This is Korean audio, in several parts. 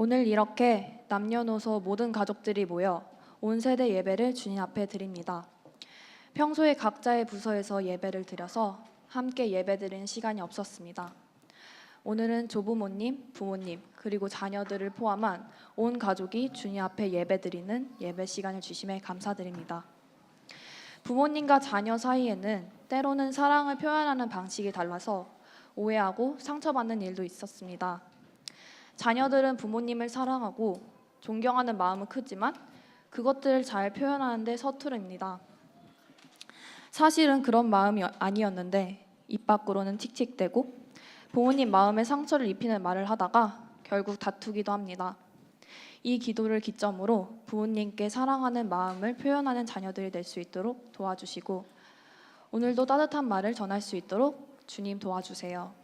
오늘 이렇게 남녀노소 모든 가족들이 모여 온 세대 예배를 주님 앞에 드립니다. 평소에 각자의 부서에서 예배를 드려서 함께 예배드리는 시간이 없었습니다. 오늘은 조부모님, 부모님, 그리고 자녀들을 포함한 온 가족이 주님 앞에 예배드리는 예배 시간을 주심에 감사드립니다. 부모님과 자녀 사이에는 때로는 사랑을 표현하는 방식이 달라서 오해하고 상처받는 일도 있었습니다. 자녀들은 부모님을 사랑하고 존경하는 마음은 크지만 그것들을 잘 표현하는 데 서투릅니다. 사실은 그런 마음이 아니었는데 입 밖으로는 틱틱대고 부모님 마음에 상처를 입히는 말을 하다가 결국 다투기도 합니다. 이 기도를 기점으로 부모님께 사랑하는 마음을 표현하는 자녀들이 될 수 있도록 도와주시고 오늘도 따뜻한 말을 전할 수 있도록 주님 도와주세요.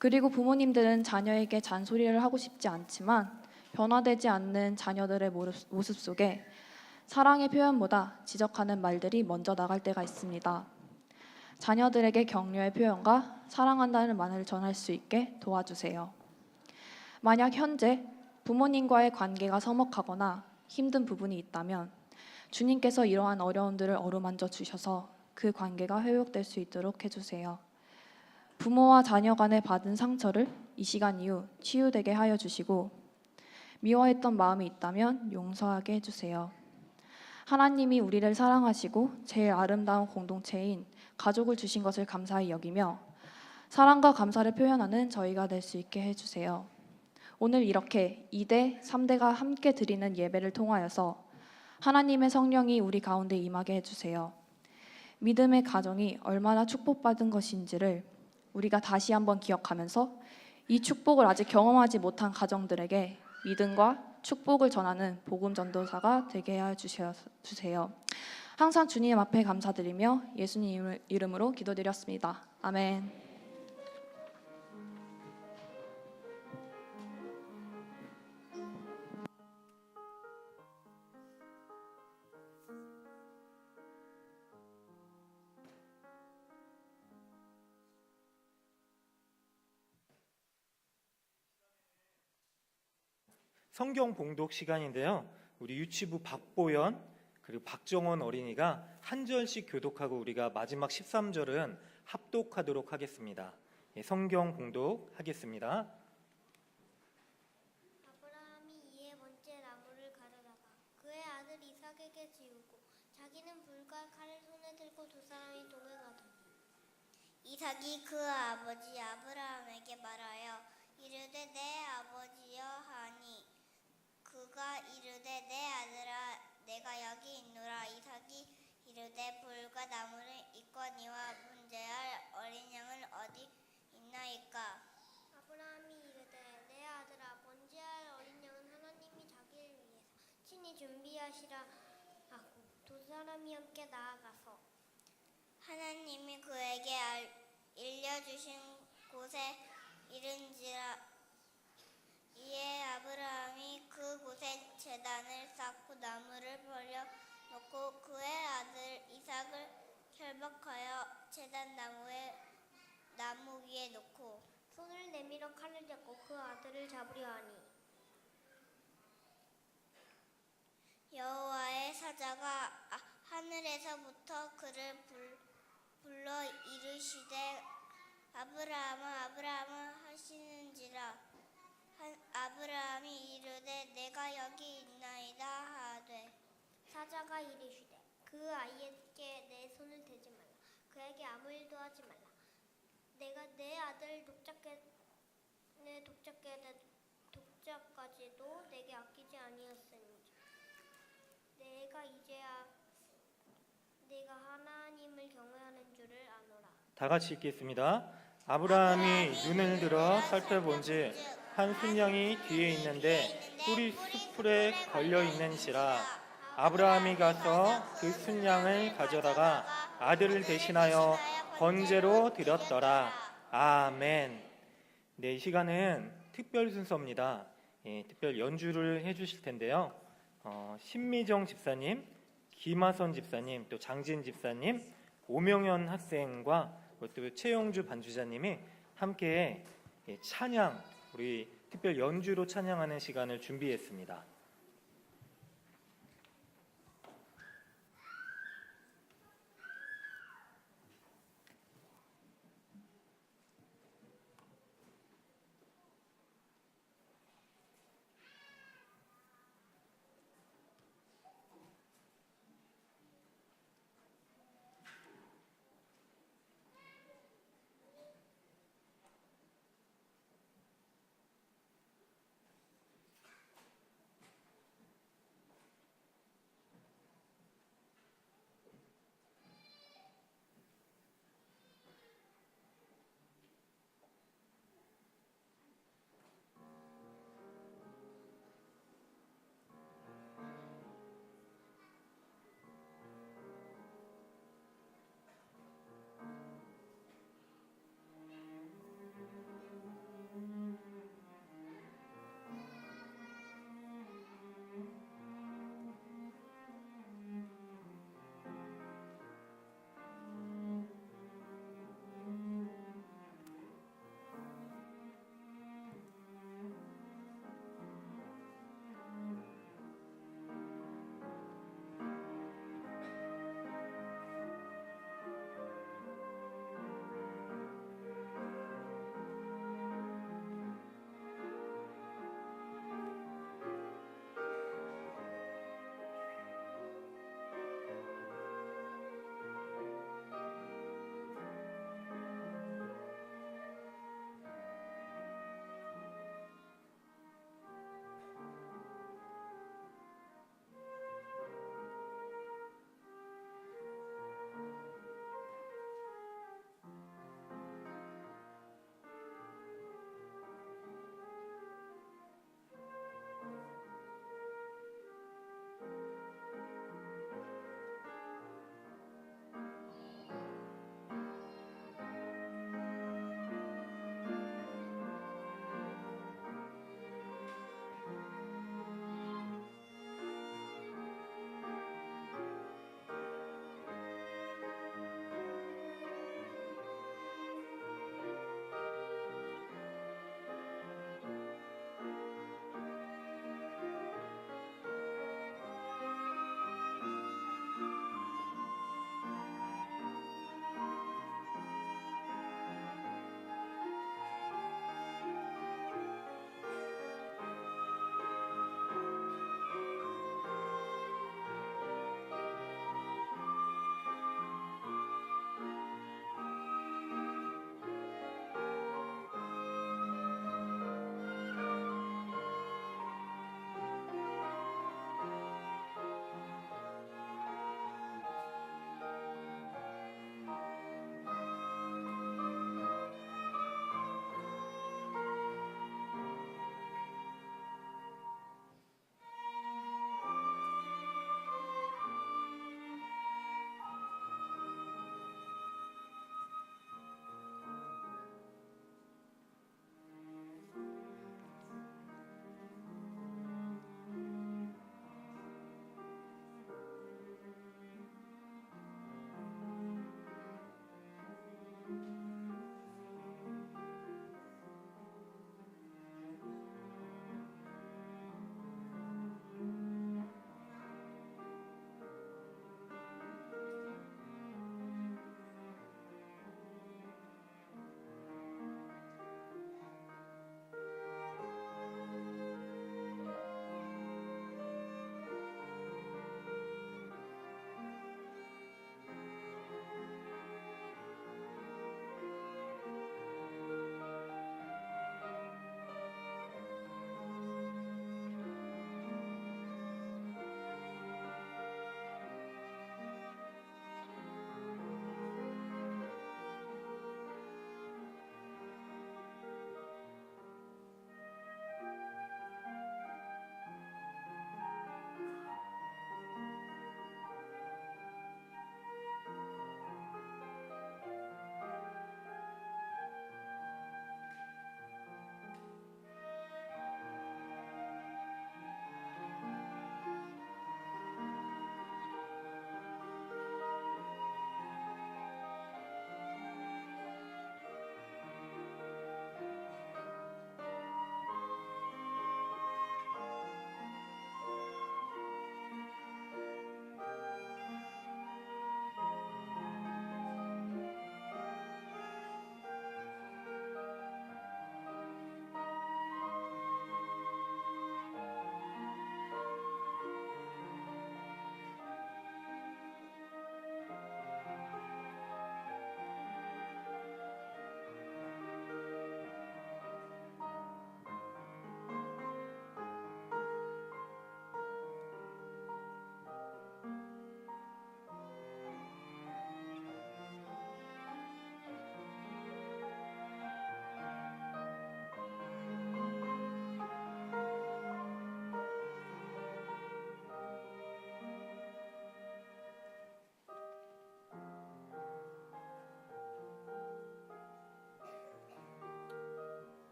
그리고 부모님들은 자녀에게 잔소리를 하고 싶지 않지만 변화되지 않는 자녀들의 모습 속에 사랑의 표현보다 지적하는 말들이 먼저 나갈 때가 있습니다. 자녀들에게 격려의 표현과 사랑한다는 말을 전할 수 있게 도와주세요. 만약 현재 부모님과의 관계가 서먹하거나 힘든 부분이 있다면 주님께서 이러한 어려움들을 어루만져 주셔서 그 관계가 회복될 수 있도록 해주세요. 부모와 자녀 간에 받은 상처를 이 시간 이후 치유되게 하여 주시고 미워했던 마음이 있다면 용서하게 해주세요. 하나님이 우리를 사랑하시고 제일 아름다운 공동체인 가족을 주신 것을 감사히 여기며 사랑과 감사를 표현하는 저희가 될 수 있게 해주세요. 오늘 이렇게 2대, 3대가 함께 드리는 예배를 통하여서 하나님의 성령이 우리 가운데 임하게 해주세요. 믿음의 가정이 얼마나 축복받은 것인지를 우리가 다시 한번 기억하면서 이 축복을 아직 경험하지 못한 가정들에게 믿음과 축복을 전하는 복음 전도사가 되게 해 주세요. 항상 주님 앞에 감사드리며 예수님 이름으로 기도드렸습니다. 아멘. 성경 봉독 시간인데요. 우리 유치부 박보연 그리고 박정원 어린이가 한 절씩 교독하고 우리가 마지막 13절은 합독하도록 하겠습니다. 성경 봉독 하겠습니다. 아브라함이 이에 번째 나무를 가져다가 그의 아들 이삭에게 지우고 자기는 불과 칼을 손에 들고 두 사람이 동에 가더니 이삭이 그 아버지 아브라함에게 말하여 이르되 내 아버지여 하니 그가 이르되 내 아들아 내가 여기 있노라. 이삭이 이르되 불과 나무를 있거니와 분재할 어린 양은 어디 있나이까. 아브라함이 이르되 내 아들아 번제할 어린 양은 하나님이 자기를 위해서 친히 준비하시라 하고 두 사람이 함께 나아가서 하나님이 그에게 일려주신 곳에 이른지라. 이에 아브라함이 그곳에 제단을 쌓고 나무를 버려놓고 그의 아들 이삭을 결박하여 제단 나무 위에 놓고 손을 내밀어 칼을 잡고 그 아들을 잡으려 하니 여호와의 사자가 하늘에서부터 그를 불러 이르시되 아브라함아 아브라함아 하시는지라. 아브라함이 이르되 내가 여기 있나이다 하되 사자가 이르시되 그 아이에게 내 손을 대지 말라. 그에게 아무 일도 하지 말라. 내가 내 아들 독자까지도 내게 아끼지 아니하였으니 내가 이제야 내가 하나님을 경외하는 줄을 아노라. 다 같이 읽겠습니다. 아브라함이 눈을 들어 살펴본즉 한 순양이 뒤에 있는데 뿔이 숯불에 걸려 있는지라. 아브라함이 가서 그 순양을 가져다가 아들을 대신하여 번제로 드렸더라. 아멘. 네, 이 시간은 특별 순서입니다. 특별 연주를 해주실 텐데요. 신미정 집사님, 김하선 집사님, 또 장진 집사님, 오명현 학생과 또 최영주 반주자님이 함께 찬양 우리 특별 연주로 찬양하는 시간을 준비했습니다.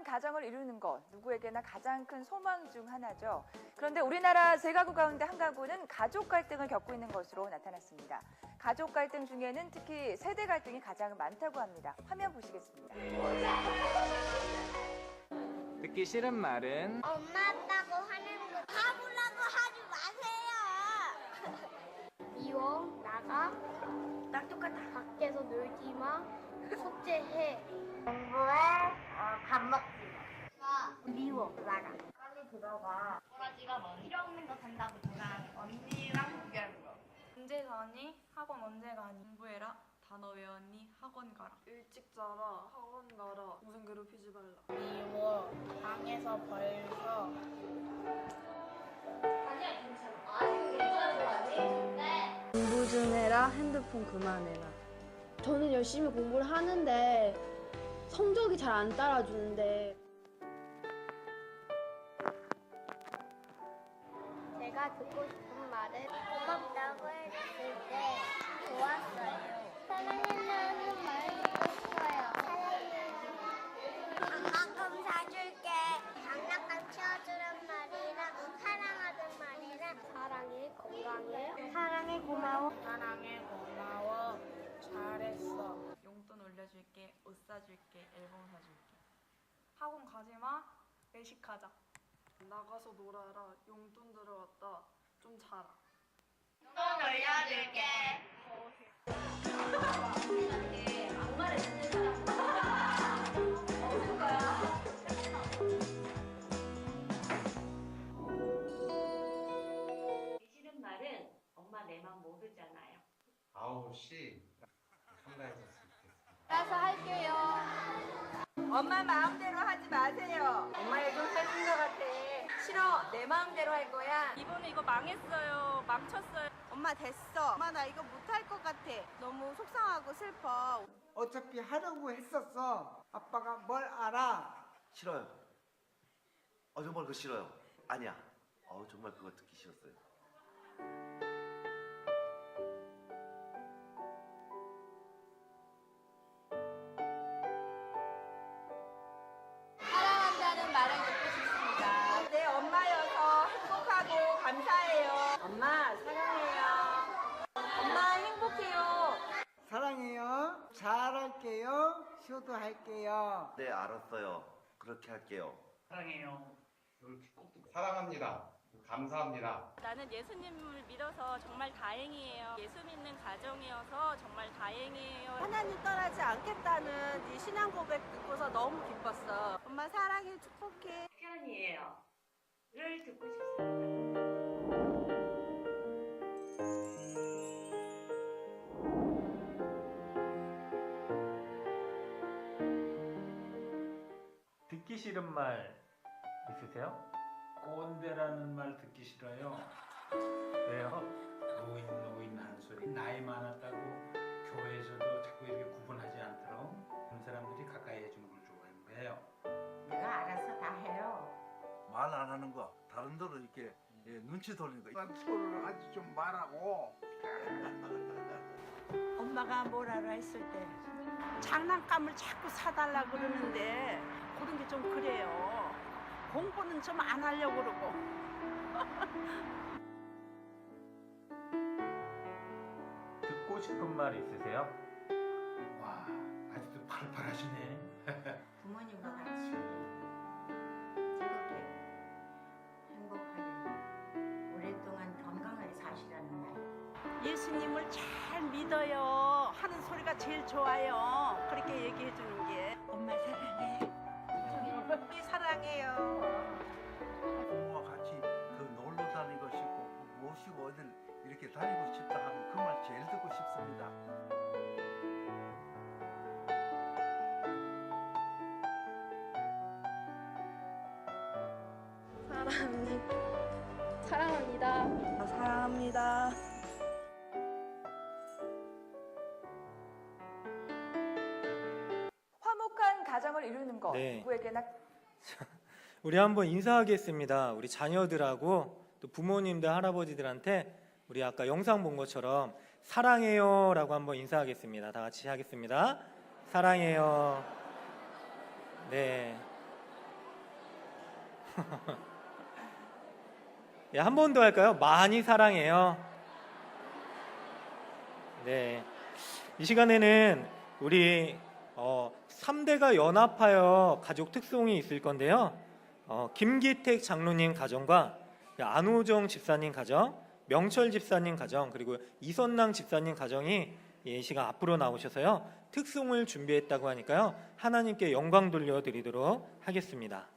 가정을 이루는 것, 누구에게나 가장 큰 소망 중 하나죠. 그런데 우리나라 세 가구 가운데 한 가구는 가족 갈등을 겪고 있는 것으로 나타났습니다. 가족 갈등 중에는 특히 세대 갈등이 가장 많다고 합니다. 화면 보시겠습니다. 듣기 싫은 말은 엄마 아빠가 화내는 거 바보라고 하지 마세요. 미워 나가 딱 똑같아. 밖에서 놀지 마. 숙제해. 공부해. 밥 먹지 마. 미워 나가. 빨리 들어가. 꼬라지가 뭐 필요 없는 거 산다고 누나랑 언니랑 비교하는 거. 언제 가니? 학원 언제 가니? 공부해라. 단어 외웠니? 학원 가라. 일찍 자라. 학원 가라. 우선 괴롭히지 말라. 미워. 방에서 벌써. 아니야 괜찮아. 아직 괜찮은 거 아니? 공부 좀 해라. 핸드폰 그만해라. 저는 열심히 공부를 하는데 성적이 잘 안 따라주는데 제가 듣고 싶은 말은 고맙다고 해줬을 때 좋았어요. 사랑한다는 말 듣고 싶어요. 사랑해요. 장난감 사줄게. 장난감 치워주는 말이랑 사랑하는 말이랑 사랑해 건강해 사랑해 고마워 사랑해 고마워 잘했어. 용돈 올려줄게. 옷 사줄게. 앨범 사줄게. 학원 가지 마. 외식하자. 나가서 놀아라. 용돈 들어왔다. 좀 자라. 돈 올려줄게. 싫은 말은 엄마 내 맘 모르잖아요. 9시 참가했었으면 좋겠습니다. 알아서 할게요. 엄마 마음대로 하지 마세요. 엄마 얘기 해준 것 같아. 싫어. 내 마음대로 할 거야. 이번에 이거 망했어요. 망쳤어요. 엄마 됐어. 엄마 나 이거 못할 것 같아. 너무 속상하고 슬퍼. 어차피 하려고 했었어. 아빠가 뭘 알아? 싫어요. 정말 그거 싫어요. 아니야. 정말 그거 듣기 싫었어요. 사랑한다는 말을 듣고 싶습니다. 내 엄마여서 행복하고 감사해요. 엄마 사랑해요. 엄마 행복해요. 사랑해요. 잘할게요. 효도할게요. 네, 알았어요. 그렇게 할게요. 사랑해요. 이렇게 꼭 듣고 사랑합니다. 감사합니다. 나는 예수님을 믿어서 정말 다행이에요. 예수 믿는 가정이어서 정말 다행이에요. 하나님 떠나지 않겠다는 네 신앙 고백 듣고서 너무 기뻤어. 엄마 사랑해 축복해. 편이에요.를 듣고 싶습니다. 듣기 싫은 말 있으세요? 꼰대라는 말 듣기 싫어요. 왜요? 노인 하는 소리. 나이 많았다고 교회에서도 자꾸 이렇게 구분하지 않도록 그런 사람들이 가까이 해주는 걸 좋아하는 거예요. 내가 알아서 다 해요. 말 안 하는 거, 다른 데로 이렇게 눈치 돌리는 거. 이런 소리를 하지 좀 말라고. 엄마가 뭐라라 했을 때 장난감을 자꾸 사달라 그러는데 그런 게 좀 그래요. 공부는 좀 안 하려고 그러고. 듣고 싶은 말 있으세요? 와, 아직도 팔팔하시네. 부모님과 같이 즐겁게 행복하게 오랫동안 건강하게 사시라는 날. 예수님을 잘 믿어요 하는 소리가 제일 좋아요. 그렇게 얘기해 주는 게 엄마 사랑해. 사랑해요. 부모와 같이 놀러 다니고 싶고 모시고 어딜 이렇게 다니고 싶다 하면 그 말 제일 듣고 싶습니다. 사랑합니다. 사랑합니다. 화목한 가정을 이루는 것, 네. 누구에게나 우리 한번 인사하겠습니다. 우리 자녀들하고 또 부모님들, 할아버지들한테 우리 아까 영상 본 것처럼 사랑해요라고 한번 인사하겠습니다. 다 같이 하겠습니다. 사랑해요. 네. 예, 한 번 더 할까요? 많이 사랑해요. 네. 이 시간에는 우리 3대가 연합하여 가족 특송이 있을 건데요. 김기택 장로님 가정과 안호정 집사님 가정, 명철 집사님 가정, 그리고 이선랑 집사님 가정이 이 시간 앞으로 나오셔서요. 특송을 준비했다고 하니까요. 하나님께 영광 돌려드리도록 하겠습니다.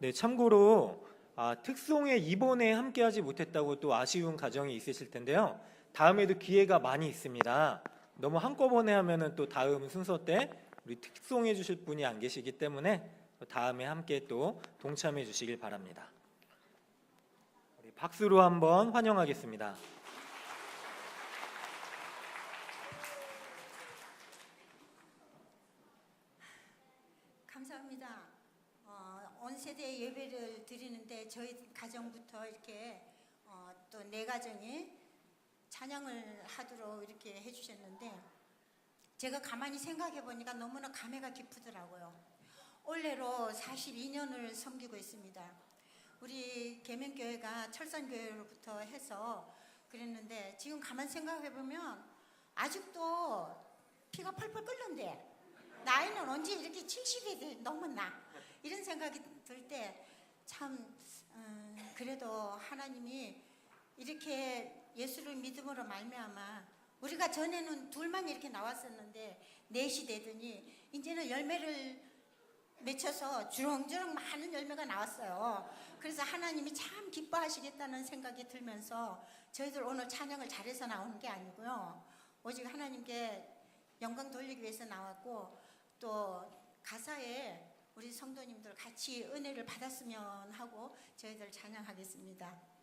네, 참고로 특송에 이번에 함께하지 못했다고 또 아쉬운 가정이 있으실 텐데요. 다음에도 기회가 많이 있습니다. 너무 한꺼번에 하면은 또 다음 순서 때 우리 특송해 주실 분이 안 계시기 때문에 다음에 함께 또 동참해 주시길 바랍니다. 우리 박수로 한번 환영하겠습니다. 감사합니다. 온 세대 예배를 드리는데 저희 가정부터 이렇게 또 네 가정이 찬양을 하도록 이렇게 해주셨는데 제가 가만히 생각해 보니까 너무나 감회가 깊더라고요. 올해로 42년을 섬기고 있습니다. 우리 계명교회가 철산교회로부터 해서 그랬는데 지금 가만히 생각해 보면 아직도 피가 펄펄 끓는데 나이는 언제 이렇게 70이 넘었나 이런 생각이 들 때 참 그래도 하나님이 이렇게 예수를 믿음으로 말미암아 우리가 전에는 둘만 이렇게 나왔었는데 넷이 되더니 이제는 열매를 맺혀서 주렁주렁 많은 열매가 나왔어요. 그래서 하나님이 참 기뻐하시겠다는 생각이 들면서 저희들 오늘 찬양을 잘해서 나오는 게 아니고요. 오직 하나님께 영광 돌리기 위해서 나왔고 또 가사에 우리 성도님들 같이 은혜를 받았으면 하고 저희들 찬양하겠습니다.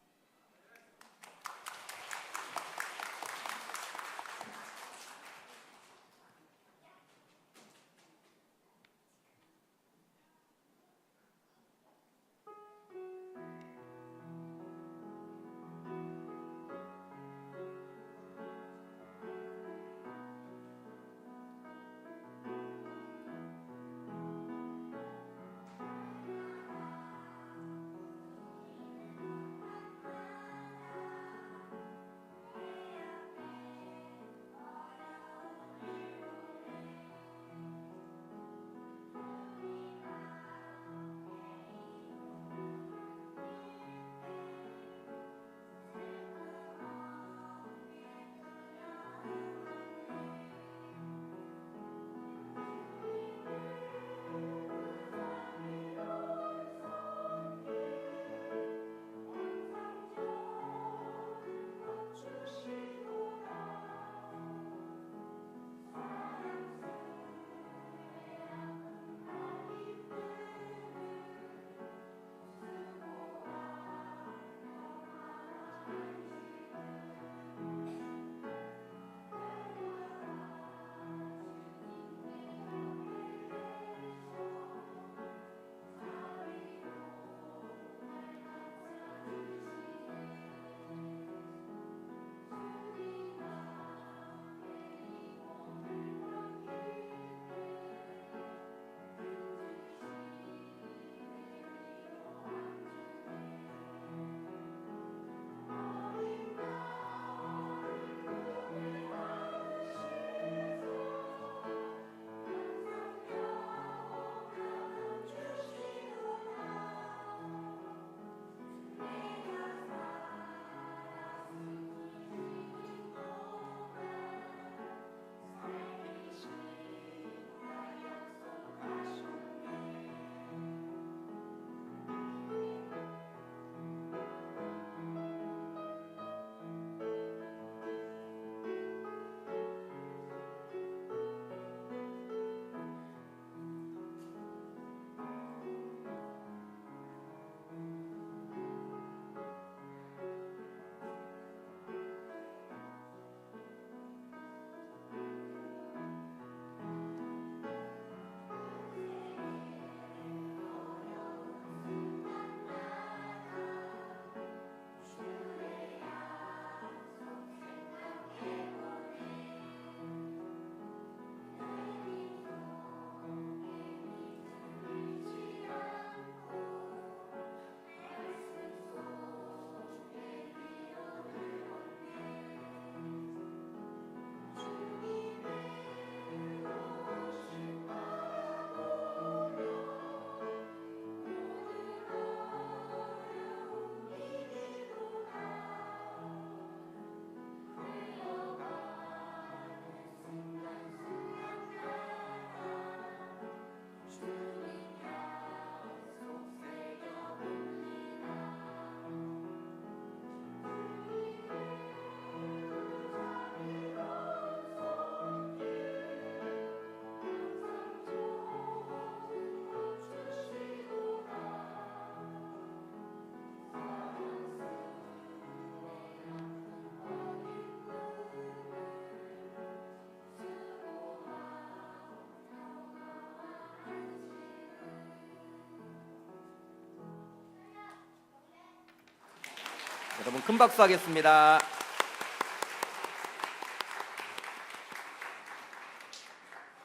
여러분 큰 박수 하겠습니다.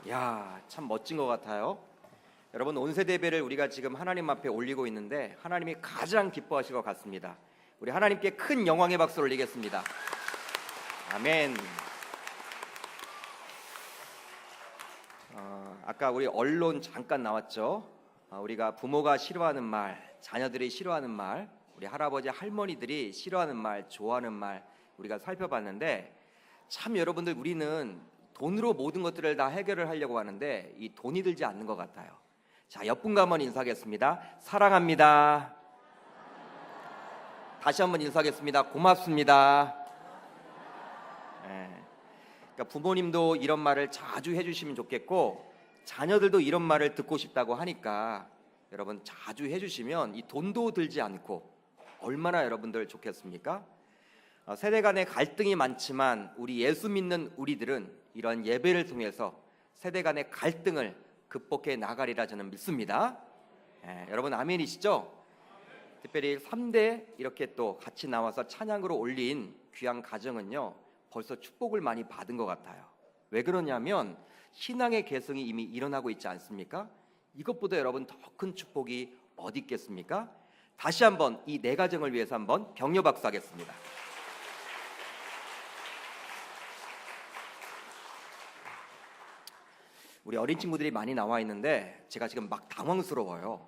야, 참 멋진 것 같아요. 여러분 온세대 예배를 우리가 지금 하나님 앞에 올리고 있는데 하나님이 가장 기뻐하실 것 같습니다. 우리 하나님께 큰 영광의 박수를 올리겠습니다. 아멘. 아까 우리 언론 잠깐 나왔죠. 우리가 부모가 싫어하는 말, 자녀들이 싫어하는 말, 우리 할아버지 할머니들이 싫어하는 말, 좋아하는 말 우리가 살펴봤는데 참 여러분들 우리는 돈으로 모든 것들을 다 해결을 하려고 하는데 이 돈이 들지 않는 것 같아요. 자, 옆분과 한번 인사하겠습니다. 사랑합니다. 다시 한번 인사하겠습니다. 고맙습니다. 그러니까 부모님도 이런 말을 자주 해주시면 좋겠고 자녀들도 이런 말을 듣고 싶다고 하니까 여러분 자주 해주시면 이 돈도 들지 않고 얼마나 여러분들 좋겠습니까? 세대 간의 갈등이 많지만 우리 예수 믿는 우리들은 이런 예배를 통해서 세대 간의 갈등을 극복해 나가리라 저는 믿습니다. 여러분 아멘이시죠? 특별히 3대 이렇게 또 같이 나와서 찬양으로 올린 귀한 가정은요 벌써 축복을 많이 받은 것 같아요. 왜 그러냐면 신앙의 계승이 이미 일어나고 있지 않습니까? 이것보다 여러분 더 큰 축복이 어디 있겠습니까? 다시 한번 이 네 가정을 위해서 한번 격려 박수 하겠습니다. 우리 어린 친구들이 많이 나와 있는데 제가 지금 막 당황스러워요.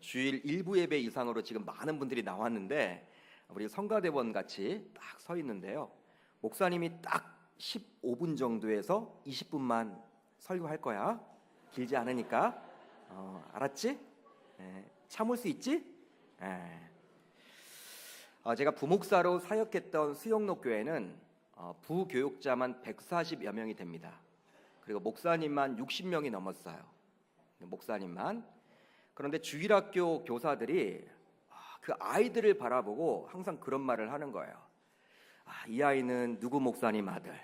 주일 일부 예배 이상으로 지금 많은 분들이 나왔는데 우리 성가대원 같이 딱 서 있는데요. 목사님이 딱 15분 정도에서 20분만 설교할 거야. 길지 않으니까. 알았지? 참을 수 있지? 제가 부목사로 사역했던 수영록 교회는 부교육자만 140여 명이 됩니다. 그리고 목사님만 60명이 넘었어요. 목사님만. 그런데 주일학교 교사들이 그 아이들을 바라보고 항상 그런 말을 하는 거예요. 이 아이는 누구 목사님 아들,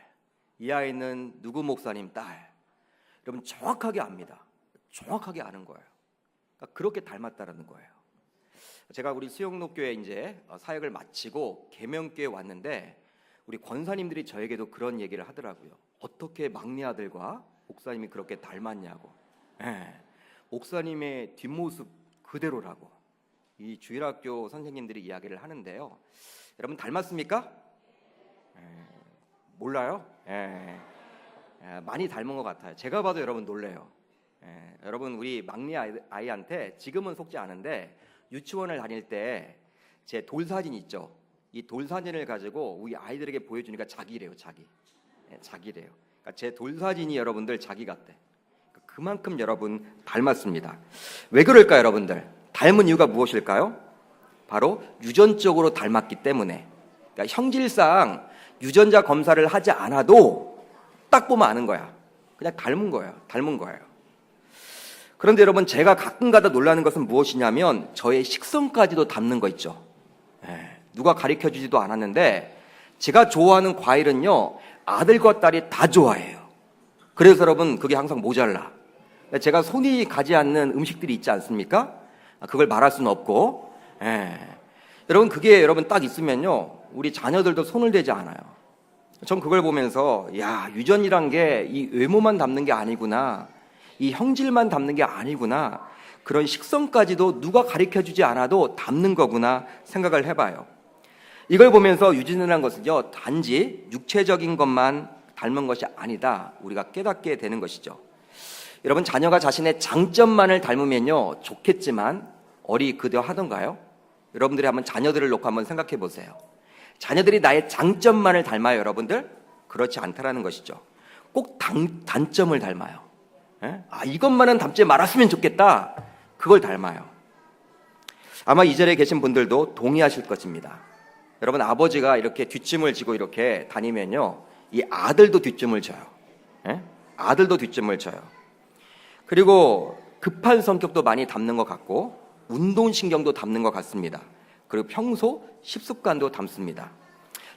이 아이는 누구 목사님 딸. 여러분 정확하게 압니다. 정확하게 아는 거예요. 그러니까 그렇게 닮았다라는 거예요. 제가 우리 수영록교회 이제 사역을 마치고 계명교회 왔는데 우리 권사님들이 저에게도 그런 얘기를 하더라고요. 어떻게 막내 아들과 목사님이 그렇게 닮았냐고. 목사님의 뒷모습 그대로라고 이 주일학교 선생님들이 이야기를 하는데요. 여러분 닮았습니까? 몰라요? 많이 닮은 것 같아요. 제가 봐도 여러분 놀래요. 여러분 우리 막내 아이한테 지금은 속지 않은데 유치원을 다닐 때 제 돌사진 있죠. 이 돌사진을 가지고 우리 아이들에게 보여주니까 자기래요. 자기래요. 그러니까 제 돌사진이 여러분들 자기 같대. 그만큼 여러분 닮았습니다. 왜 그럴까요, 여러분들? 닮은 이유가 무엇일까요? 바로 유전적으로 닮았기 때문에. 그러니까 형질상 유전자 검사를 하지 않아도 딱 보면 아는 거야. 그냥 닮은 거예요. 그런데 여러분 제가 가끔가다 놀라는 것은 무엇이냐면 저의 식성까지도 닮는 거 있죠. 누가 가르쳐주지도 않았는데 제가 좋아하는 과일은요 아들과 딸이 다 좋아해요. 그래서 여러분 그게 항상 모자라. 제가 손이 가지 않는 음식들이 있지 않습니까? 그걸 말할 수는 없고 여러분 그게 여러분 딱 있으면요 우리 자녀들도 손을 대지 않아요. 전 그걸 보면서 야 유전이란 게 이 외모만 담는 게 아니구나, 이 형질만 담는 게 아니구나, 그런 식성까지도 누가 가르쳐주지 않아도 담는 거구나 생각을 해봐요. 이걸 보면서 유전이라는 것은요 단지 육체적인 것만 닮은 것이 아니다 우리가 깨닫게 되는 것이죠. 여러분 자녀가 자신의 장점만을 닮으면요 좋겠지만 어리 그대하던가요? 여러분들이 한번 자녀들을 놓고 한번 생각해 보세요. 자녀들이 나의 장점만을 닮아요, 여러분들? 그렇지 않다라는 것이죠. 꼭 단점을 닮아요. 이것만은 닮지 말았으면 좋겠다. 그걸 닮아요. 아마 이 자리에 계신 분들도 동의하실 것입니다. 여러분 아버지가 이렇게 뒷짐을 지고 이렇게 다니면요 이 아들도 뒷짐을 져요. 아들도 뒷짐을 져요. 그리고 급한 성격도 많이 담는 것 같고 운동신경도 담는 것 같습니다. 그리고 평소 식습관도 담습니다.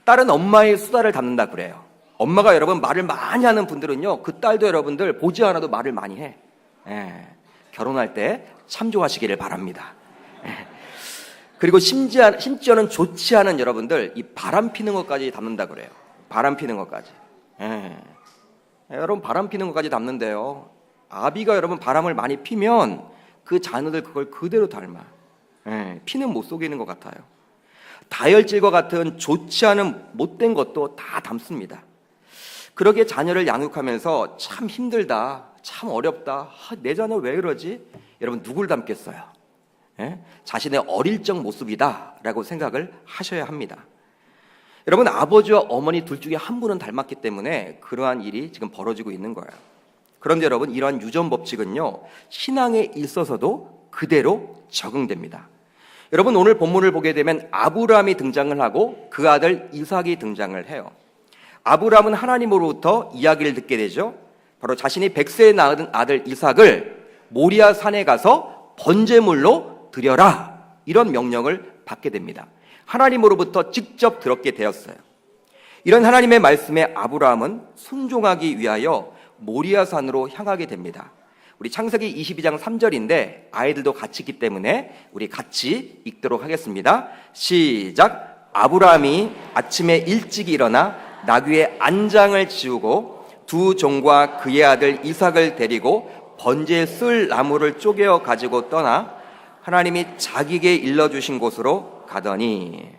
딸은 엄마의 수다를 담는다 그래요. 엄마가 여러분 말을 많이 하는 분들은요 그 딸도 여러분들 보지 않아도 말을 많이 해. 결혼할 때 참조하시기를 바랍니다. 그리고 심지어는 좋지 않은 여러분들 이 바람 피는 것까지 담는다 그래요. 바람 피는 것까지. 여러분 바람 피는 것까지 담는데요. 아비가 여러분 바람을 많이 피면 그 자녀들 그걸 그대로 닮아. 피는 못 속이는 것 같아요. 다혈질과 같은 좋지 않은 못된 것도 다 담습니다. 그러기에 자녀를 양육하면서 참 힘들다, 참 어렵다, 내 자녀 왜 그러지? 여러분 누굴 닮겠어요? 자신의 어릴 적 모습이다 라고 생각을 하셔야 합니다. 여러분 아버지와 어머니 둘 중에 한 분은 닮았기 때문에 그러한 일이 지금 벌어지고 있는 거예요. 그런데 여러분 이러한 유전 법칙은요 신앙에 있어서도 그대로 적용됩니다. 여러분 오늘 본문을 보게 되면 아브라함이 등장을 하고 그 아들 이삭이 등장을 해요. 아브라함은 하나님으로부터 이야기를 듣게 되죠. 바로 자신이 100세에 낳은 아들 이삭을 모리아 산에 가서 번제물로 드려라 이런 명령을 받게 됩니다. 하나님으로부터 직접 들었게 되었어요. 이런 하나님의 말씀에 아브라함은 순종하기 위하여 모리아 산으로 향하게 됩니다. 우리 창세기 22장 3절인데 아이들도 같이 있기 때문에 우리 같이 읽도록 하겠습니다. 시작. 아브라함이 아침에 일찍 일어나 나귀의 안장을 지우고 두 종과 그의 아들 이삭을 데리고 번제에 쓸 나무를 쪼개어 가지고 떠나 하나님이 자기에게 일러주신 곳으로 가더니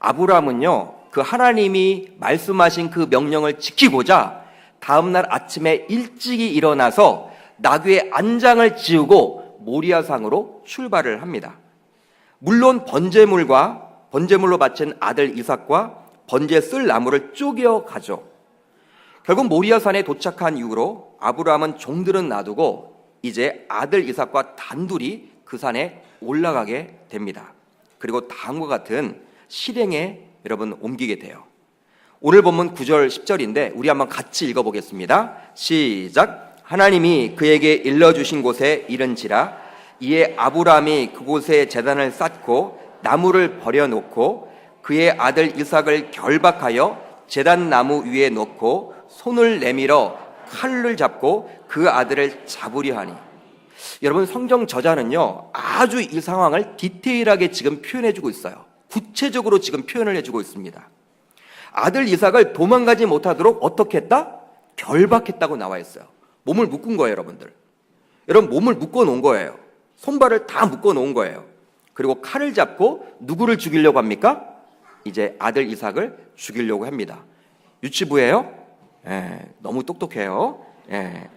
아브라함은요 그 하나님이 말씀하신 그 명령을 지키고자 다음날 아침에 일찍이 일어나서 나귀의 안장을 지우고 모리아산으로 출발을 합니다. 물론 번제물로 바친 아들 이삭과 번제에 쓸 나무를 쪼개어 가죠. 결국 모리아산에 도착한 이후로 아브라함은 종들은 놔두고 이제 아들 이삭과 단둘이 그 산에 올라가게 됩니다. 그리고 다음과 같은 실행에 여러분 옮기게 돼요. 오늘 본문 9절 10절인데 우리 한번 같이 읽어보겠습니다. 시작. 하나님이 그에게 일러주신 곳에 이른지라 이에 아브라함이 그곳에 제단을 쌓고 나무를 버려놓고 그의 아들 이삭을 결박하여 제단 나무 위에 놓고 손을 내밀어 칼을 잡고 그 아들을 잡으려 하니. 여러분 성경 저자는요 아주 이 상황을 디테일하게 지금 표현해주고 있어요. 구체적으로 지금 표현을 해주고 있습니다. 아들 이삭을 도망가지 못하도록 어떻게 했다? 결박했다고 나와 있어요. 몸을 묶은 거예요, 여러분들. 여러분 몸을 묶어 놓은 거예요. 손발을 다 묶어 놓은 거예요. 그리고 칼을 잡고 누구를 죽이려고 합니까? 이제 아들 이삭을 죽이려고 합니다. 유치부예요? 너무 똑똑해요.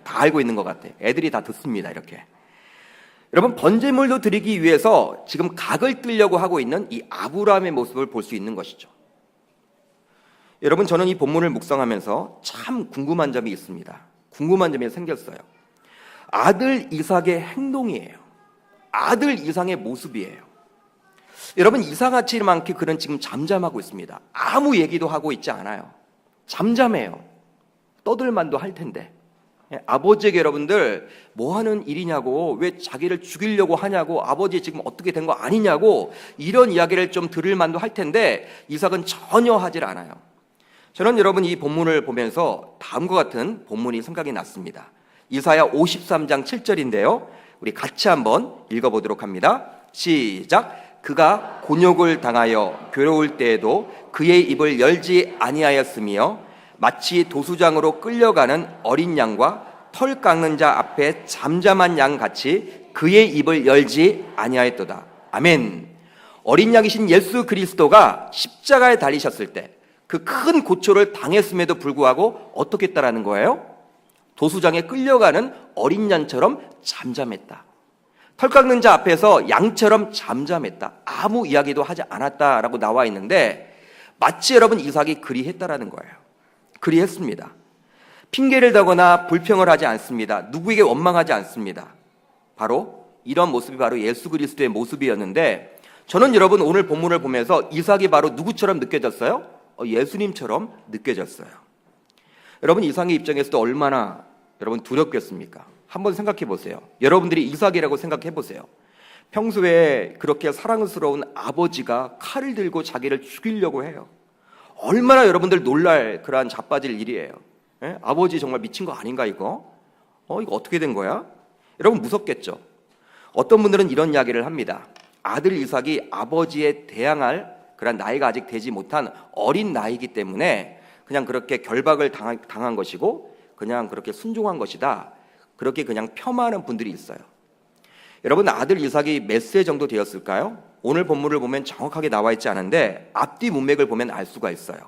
다 알고 있는 것 같아. 애들이 다 듣습니다, 이렇게. 여러분 번제물도 드리기 위해서 지금 각을 뜨려고 하고 있는 이 아브라함의 모습을 볼 수 있는 것이죠. 여러분 저는 이 본문을 묵상하면서 참 궁금한 점이 있습니다. 궁금한 점이 생겼어요. 아들 이삭의 행동이에요. 아들 이삭의 모습이에요. 여러분 이삭같이 많게 그는 지금 잠잠하고 있습니다. 아무 얘기도 하고 있지 않아요. 잠잠해요. 떠들만도 할 텐데. 아버지에게 여러분들 뭐 하는 일이냐고, 왜 자기를 죽이려고 하냐고, 아버지 지금 어떻게 된 거 아니냐고 이런 이야기를 좀 들을 만도 할 텐데 이삭은 전혀 하질 않아요. 저는 여러분 이 본문을 보면서 다음과 같은 본문이 생각이 났습니다. 이사야 53장 7절인데요. 우리 같이 한번 읽어보도록 합니다. 시작. 그가 곤욕을 당하여 괴로울 때에도 그의 입을 열지 아니하였으며 마치 도수장으로 끌려가는 어린 양과 털 깎는 자 앞에 잠잠한 양 같이 그의 입을 열지 아니하였도다. 아멘. 어린 양이신 예수 그리스도가 십자가에 달리셨을 때 그 큰 고초를 당했음에도 불구하고 어떻게 했다라는 거예요? 도수장에 끌려가는 어린 양처럼 잠잠했다. 털 깎는 자 앞에서 양처럼 잠잠했다. 아무 이야기도 하지 않았다라고 나와 있는데 마치 여러분 이삭이 그리했다라는 거예요. 그리했습니다. 핑계를 대거나 불평을 하지 않습니다. 누구에게 원망하지 않습니다. 바로 이런 모습이 바로 예수 그리스도의 모습이었는데 저는 여러분 오늘 본문을 보면서 이삭이 바로 누구처럼 느껴졌어요? 예수님처럼 느껴졌어요. 여러분 이삭의 입장에서도 얼마나 여러분 두렵겠습니까? 한번 생각해 보세요. 여러분들이 이삭이라고 생각해 보세요. 평소에 그렇게 사랑스러운 아버지가 칼을 들고 자기를 죽이려고 해요. 얼마나 여러분들 놀랄 그러한 자빠질 일이에요. 아버지 정말 미친 거 아닌가 이거? 이거 어떻게 된 거야? 여러분 무섭겠죠? 어떤 분들은 이런 이야기를 합니다. 아들 이삭이 아버지에 대항할 그런 나이가 아직 되지 못한 어린 나이이기 때문에 그냥 그렇게 결박을 당한 것이고 그냥 그렇게 순종한 것이다. 그렇게 그냥 폄하하는 분들이 있어요. 여러분, 아들 이삭이 몇 세 정도 되었을까요? 오늘 본문을 보면 정확하게 나와 있지 않은데 앞뒤 문맥을 보면 알 수가 있어요.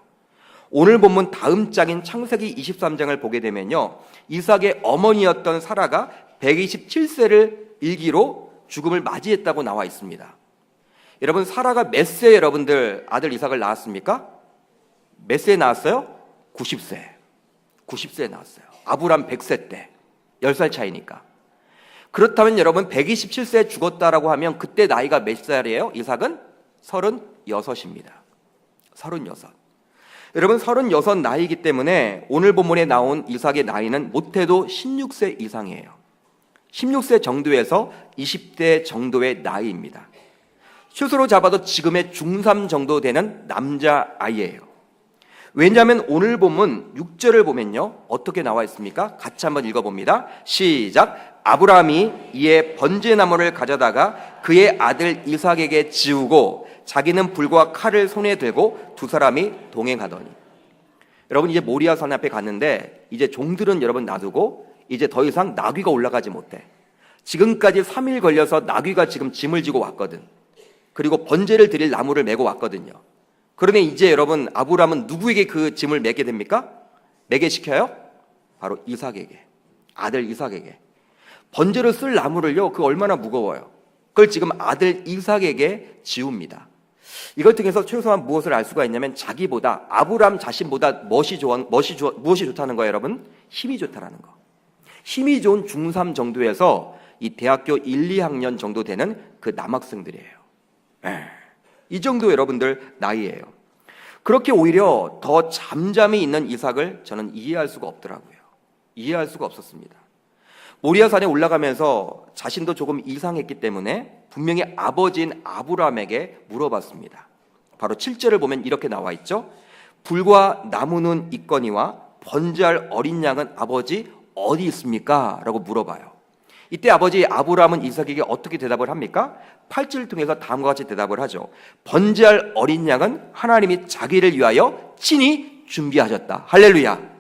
오늘 본문 다음 장인 창세기 23장을 보게 되면요, 이삭의 어머니였던 사라가 127세를 일기로 죽음을 맞이했다고 나와 있습니다. 여러분, 사라가 몇 세에 여러분들 아들 이삭을 낳았습니까? 몇 세에 낳았어요? 90세. 90세에 낳았어요. 아브람 100세 때. 10살 차이니까. 그렇다면 여러분 127세에 죽었다라고 하면 그때 나이가 몇 살이에요? 이삭은 36입니다. 36. 여러분 36 나이이기 때문에 오늘 본문에 나온 이삭의 나이는 못해도 16세 이상이에요. 16세 정도에서 20대 정도의 나이입니다. 스스로 잡아도 지금의 중3 정도 되는 남자아이예요. 왜냐하면 오늘 본문 6절을 보면요, 어떻게 나와 있습니까? 같이 한번 읽어봅니다. 시작. 아브라함이 이에 번제나무를 가져다가 그의 아들 이삭에게 지우고 자기는 불과 칼을 손에 들고 두 사람이 동행하더니. 여러분, 이제 모리아 산 앞에 갔는데 이제 종들은 여러분 놔두고 이제 더 이상 나귀가 올라가지 못해. 지금까지 3일 걸려서 나귀가 지금 짐을 지고 왔거든. 그리고 번제를 드릴 나무를 메고 왔거든요. 그러니 이제 여러분 아브라함은 누구에게 그 짐을 메게 됩니까? 메게 시켜요? 바로 이삭에게, 아들 이삭에게. 번제로 쓸 나무를요, 그 얼마나 무거워요. 그걸 지금 아들 이삭에게 지웁니다. 이걸 통해서 최소한 무엇을 알 수가 있냐면 자기보다, 아브라함 자신보다 무엇이 좋다는 거예요, 여러분? 힘이 좋다라는 거. 힘이 좋은 중3 정도에서 이 대학교 1, 2학년 정도 되는 그 남학생들이에요. 이 정도 여러분들 나이예요. 그렇게 오히려 더 잠잠히 있는 이삭을 저는 이해할 수가 없더라고요. 이해할 수가 없었습니다. 모리아산에 올라가면서 자신도 조금 이상했기 때문에 분명히 아버지인 아브라함에게 물어봤습니다. 바로 7절을 보면 이렇게 나와 있죠. 불과 나무는 있거니와 번제할 어린 양은 아버지 어디 있습니까? 라고 물어봐요. 이때 아버지 아브라함은 이삭에게 어떻게 대답을 합니까? 8절을 통해서 다음과 같이 대답을 하죠. 번제할 어린 양은 하나님이 자기를 위하여 친히 준비하셨다. 할렐루야.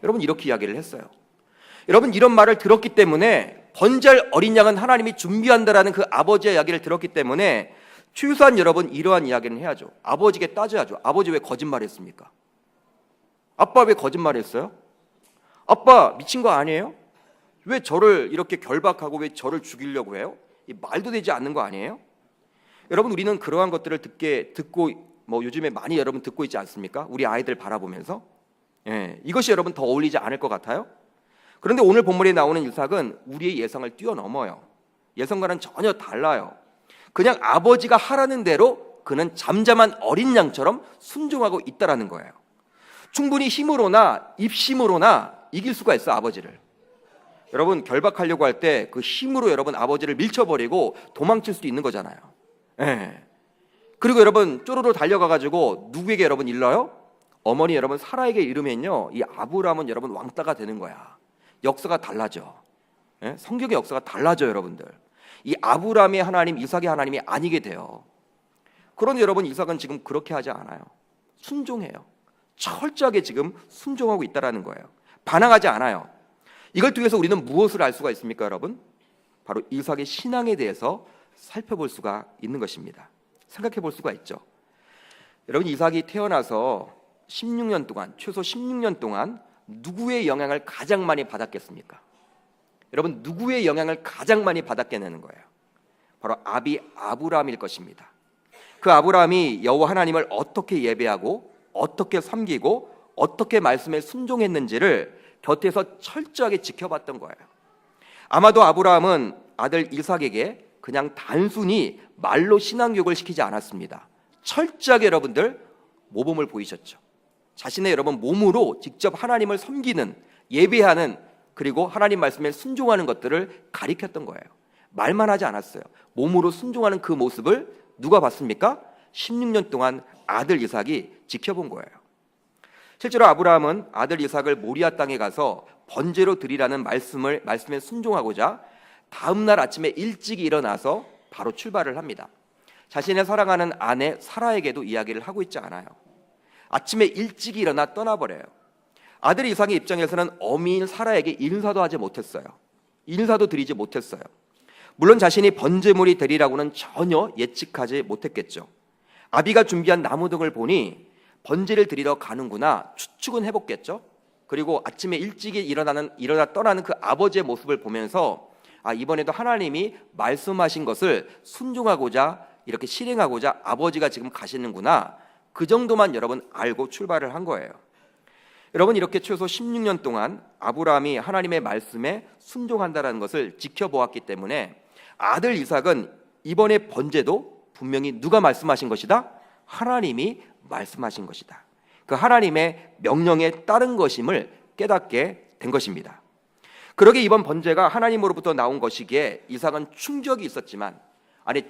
여러분, 이렇게 이야기를 했어요. 여러분, 이런 말을 들었기 때문에 번제할 어린 양은 하나님이 준비한다라는 그 아버지의 이야기를 들었기 때문에 최소한 여러분 이러한 이야기는 해야죠. 아버지에게 따져야죠. 아버지 왜 거짓말했습니까? 아빠 왜 거짓말했어요? 아빠 미친 거 아니에요? 왜 저를 이렇게 결박하고 왜 저를 죽이려고 해요? 이 말도 되지 않는 거 아니에요? 여러분, 우리는 그러한 것들을 듣고 뭐 요즘에 많이 여러분 듣고 있지 않습니까? 우리 아이들 바라보면서. 이것이 여러분 더 어울리지 않을 것 같아요? 그런데 오늘 본문에 나오는 이삭은 우리의 예상을 뛰어넘어요. 예상과는 전혀 달라요. 그냥 아버지가 하라는 대로 그는 잠잠한 어린 양처럼 순종하고 있다라는 거예요. 충분히 힘으로나 입심으로나 이길 수가 있어, 아버지를. 여러분, 결박하려고 할 때 그 힘으로 여러분 아버지를 밀쳐버리고 도망칠 수도 있는 거잖아요. 그리고 여러분 쪼로로 달려가가지고 누구에게 여러분 일러요? 어머니 여러분 사라에게 이르면요, 이 아브라함은 여러분 왕따가 되는 거야. 역사가 달라져. 성경의 역사가 달라져. 여러분들, 이 아브라함의 하나님, 이삭의 하나님이 아니게 돼요. 그런데 여러분 이삭은 지금 그렇게 하지 않아요. 순종해요. 철저하게 지금 순종하고 있다라는 거예요. 반항하지 않아요. 이걸 통해서 우리는 무엇을 알 수가 있습니까, 여러분? 바로 이삭의 신앙에 대해서 살펴볼 수가 있는 것입니다. 생각해 볼 수가 있죠. 여러분, 이삭이 태어나서 16년 동안, 최소 16년 동안 누구의 영향을 가장 많이 받았겠습니까? 여러분, 누구의 영향을 가장 많이 받았겠냐는 거예요. 바로 아비 아브라함일 것입니다. 그 아브라함이 여호와 하나님을 어떻게 예배하고 어떻게 섬기고 어떻게 말씀에 순종했는지를 곁에서 철저하게 지켜봤던 거예요. 아마도 아브라함은 아들 이삭에게 그냥 단순히 말로 신앙교육을 시키지 않았습니다. 철저하게 여러분들 모범을 보이셨죠. 자신의 여러분 몸으로 직접 하나님을 섬기는, 예배하는, 그리고 하나님 말씀에 순종하는 것들을 가리켰던 거예요. 말만 하지 않았어요. 몸으로 순종하는 그 모습을 누가 봤습니까? 16년 동안 아들 이삭이 지켜본 거예요. 실제로 아브라함은 아들 이삭을 모리아 땅에 가서 번제로 드리라는 말씀에 순종하고자 다음 날 아침에 일찍 일어나서 바로 출발을 합니다. 자신의 사랑하는 아내 사라에게도 이야기를 하고 있지 않아요. 아침에 일찍 일어나 떠나버려요. 아들 이삭의 입장에서는 어미인 사라에게 인사도 하지 못했어요. 인사도 드리지 못했어요. 물론 자신이 번제물이 되리라고는 전혀 예측하지 못했겠죠. 아비가 준비한 나무등을 보니 번제를 드리러 가는구나 추측은 해봤겠죠. 그리고 아침에 일찍 일어나 떠나는 그 아버지의 모습을 보면서 이번에도 하나님이 말씀하신 것을 순종하고자 이렇게 실행하고자 아버지가 지금 가시는구나, 그 정도만 여러분 알고 출발을 한 거예요. 여러분, 이렇게 최소 16년 동안 아브라함이 하나님의 말씀에 순종한다는 것을 지켜보았기 때문에 아들 이삭은 이번에 번제도 분명히 누가 말씀하신 것이다? 하나님이 말씀하신 것이다. 그 하나님의 명령에 따른 것임을 깨닫게 된 것입니다. 그러게 이번 번제가 하나님으로부터 나온 것이기에 이삭은 충격이 있었지만,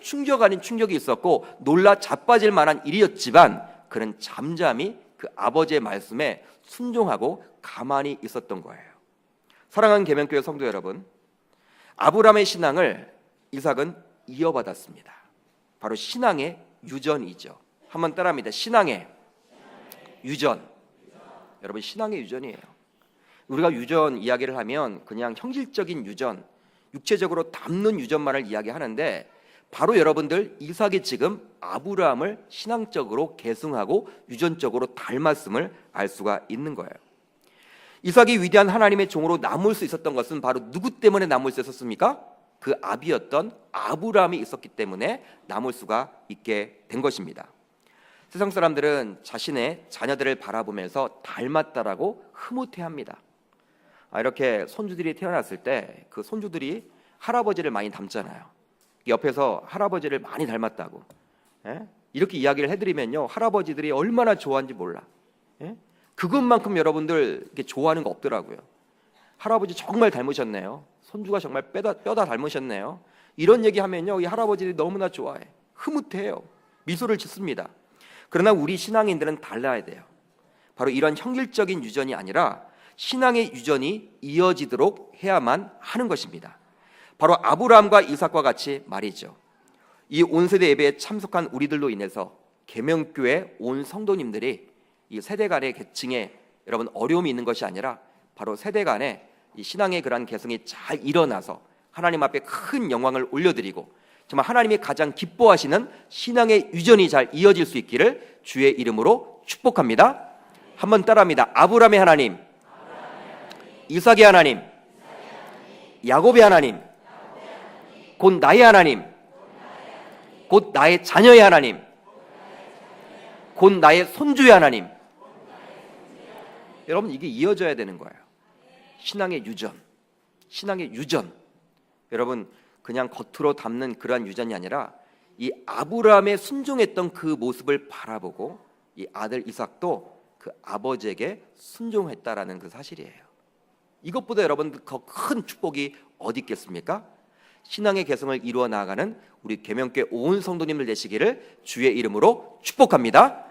충격 아닌 충격이 있었고 놀라 자빠질 만한 일이었지만, 그는 잠잠히 그 아버지의 말씀에 순종하고 가만히 있었던 거예요. 사랑하는 계명교회 성도 여러분, 아브라함의 신앙을 이삭은 이어받았습니다. 바로 신앙의 유전이죠. 한번 따라합니다. 신앙의 유전. 여러분, 신앙의 유전이에요. 우리가 유전 이야기를 하면 그냥 형질적인 유전, 육체적으로 닮는 유전만을 이야기하는데, 바로 여러분들 이삭이 지금 아브라함을 신앙적으로 계승하고 유전적으로 닮았음을 알 수가 있는 거예요. 이삭이 위대한 하나님의 종으로 남을 수 있었던 것은 바로 누구 때문에 남을 수 있었습니까? 그 아비였던 아브라함이 있었기 때문에 남을 수가 있게 된 것입니다. 세상 사람들은 자신의 자녀들을 바라보면서 닮았다라고 흐뭇해합니다. 이렇게 손주들이 태어났을 때 그 손주들이 할아버지를 많이 닮잖아요. 옆에서 할아버지를 많이 닮았다고 이렇게 이야기를 해드리면요, 할아버지들이 얼마나 좋아하는지 몰라. 그것만큼 여러분들 이렇게 좋아하는 거 없더라고요. 할아버지 정말 닮으셨네요. 손주가 정말 뼈다 닮으셨네요. 이런 얘기하면요, 이 할아버지들이 너무나 좋아해. 흐뭇해요. 미소를 짓습니다. 그러나 우리 신앙인들은 달라야 돼요. 바로 이런 형질적인 유전이 아니라 신앙의 유전이 이어지도록 해야만 하는 것입니다. 바로 아브라함과 이삭과 같이 말이죠. 이 온세대 예배에 참석한 우리들로 인해서 계명교회 온 성도님들이 이 세대 간의 계층에 여러분 어려움이 있는 것이 아니라 바로 세대 간에 이 신앙의 그러한 개성이 잘 일어나서 하나님 앞에 큰 영광을 올려드리고 정말 하나님이 가장 기뻐하시는 신앙의 유전이 잘 이어질 수 있기를 주의 이름으로 축복합니다. 한번 따라합니다. 아브라함의 하나님, 이삭의 하나님, 야곱의 하나님, 곧 나의 하나님, 곧 나의 자녀의 하나님, 곧 나의 손주의 하나님. 여러분, 이게 이어져야 되는 거예요. 신앙의 유전, 신앙의 유전. 여러분, 그냥 겉으로 담는 그러한 유전이 아니라 이 아브라함의 순종했던 그 모습을 바라보고 이 아들 이삭도 그 아버지에게 순종했다라는 그 사실이에요. 이것보다 여러분 더 큰 축복이 어디 있겠습니까? 신앙의 개성을 이루어 나아가는 우리 계명교회 온 성도님들 되시기를 주의 이름으로 축복합니다.